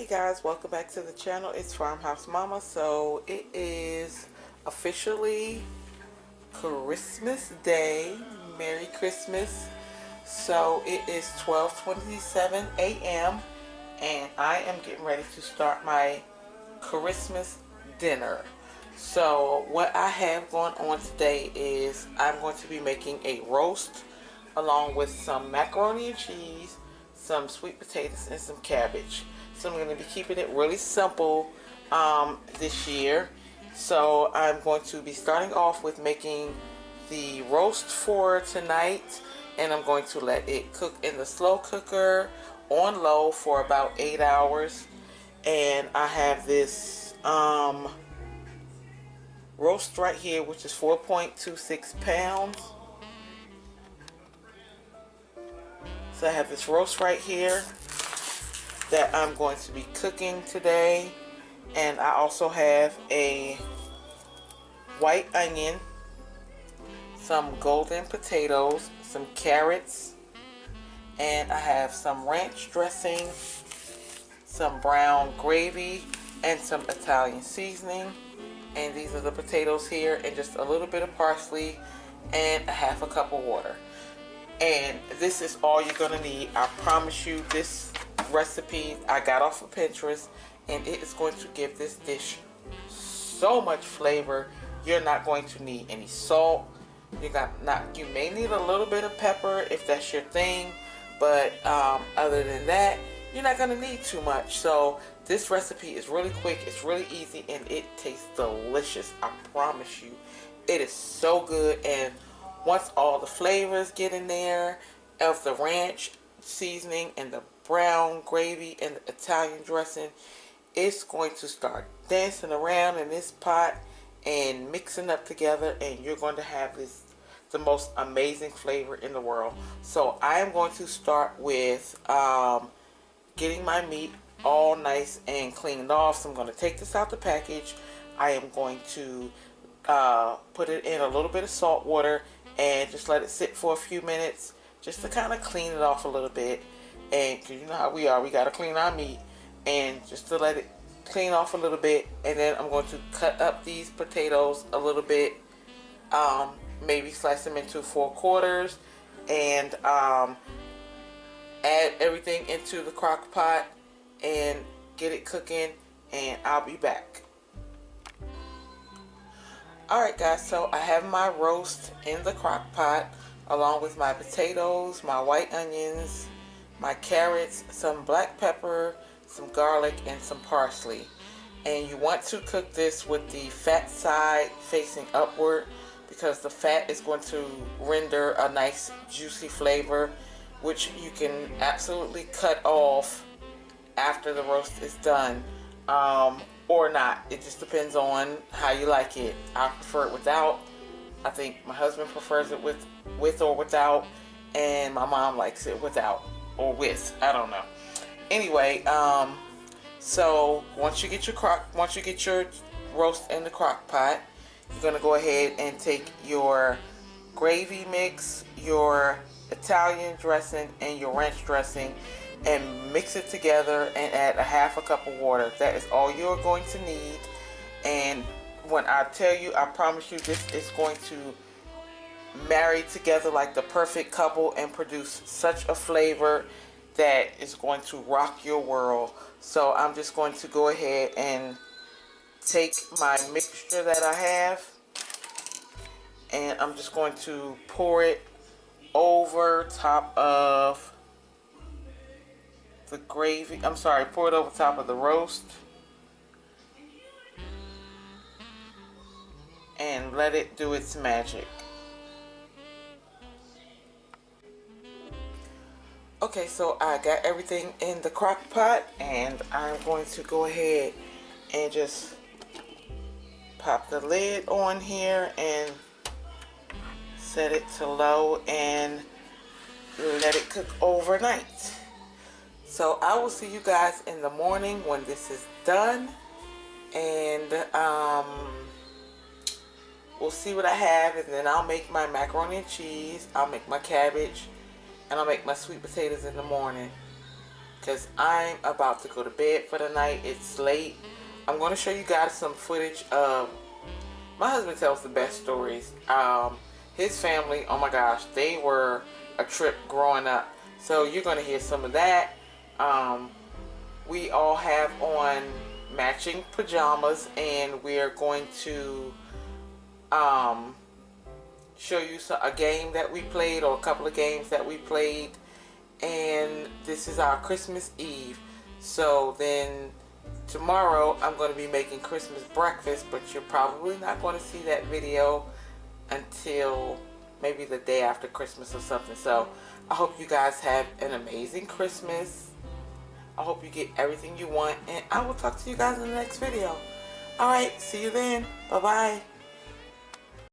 Hey guys, welcome back to the channel. It's Farmhouse Mama. So it is officially Christmas Day. Merry Christmas. So it is 12:27 a.m. and I am getting ready to start my Christmas dinner. So what I have going on today is I'm going to be making a roast along with some macaroni and cheese, some sweet potatoes, and some cabbage. So I'm going to be keeping it really simple this year. So I'm going to be starting off with making the roast for tonight, and I'm going to let it cook in the slow cooker on low for about 8 hours. And I have this roast right here, which is 4.26 pounds. So I have this roast right here that I'm going to be cooking today. And I also have a white onion, some golden potatoes, some carrots, and I have some ranch dressing, some brown gravy, and some Italian seasoning. And these are the potatoes here, and just a little bit of parsley and a half a cup of water. And this is all you're gonna need. I promise you, this recipe I got off of Pinterest, and it is going to give this dish so much flavor. You're not going to need any salt. You may need a little bit of pepper if that's your thing, but other than that, you're not gonna need too much. So this recipe is really quick, it's really easy, and it tastes delicious. I promise you, it is so good. And once all the flavors get in there of the ranch seasoning and the brown gravy and the Italian dressing, it's going to start dancing around in this pot and mixing up together, and you're going to have the most amazing flavor in the world. So I am going to start with getting my meat all nice and cleaned off. So I'm going to take this out the package. I am going to put it in a little bit of salt water and just let it sit for a few minutes, just to kind of clean it off a little bit. And because you know how we are, we got to clean our meat, and just to let it clean off a little bit. And then I'm going to cut up these potatoes a little bit, maybe slice them into 4/4, and add everything into the crock pot and get it cooking, and I'll be back. Alright guys, so I have my roast in the crock pot along with my potatoes, my white onions, my carrots, some black pepper, some garlic, and some parsley. And you want to cook this with the fat side facing upward, because the fat is going to render a nice juicy flavor, which you can absolutely cut off after the roast is done, or not. It just depends on how you like it. I prefer it without. I think my husband prefers it with or without, and my mom likes it without or with. I don't know. Anyway, so once you get your roast in the crock pot, you're gonna go ahead and take your gravy mix, your Italian dressing, and your ranch dressing, and mix it together and add a half a cup of water. That is all you're going to need. And when I tell you, I promise you, this is going to marry together like the perfect couple and produce such a flavor that is going to rock your world. So I'm just going to go ahead and take my mixture that I have, and I'm just going to pour it over top of the gravy. Pour it over top of the roast and let it do its magic. Okay, so I got everything in the crock pot, and I'm going to go ahead and just pop the lid on here and set it to low and let it cook overnight. So I will see you guys in the morning when this is done, and we'll see what I have, and then I'll make my macaroni and cheese, I'll make my cabbage, and I'll make my sweet potatoes in the morning. because I'm about to go to bed for the night. It's late. I'm going to show you guys some footage of, my husband tells the best stories. His family, oh my gosh, they were a trip growing up. So you're going to hear some of that. We all have on matching pajamas, and we're going to show you a game that we played, or a couple of games that we played. And this is our Christmas Eve. So then tomorrow I'm going to be making Christmas breakfast, but you're probably not going to see that video until maybe the day after Christmas or something. So I hope you guys have an amazing Christmas. I hope you get everything you want, and I will talk to you guys in the next video. Alright, see you then. Bye bye.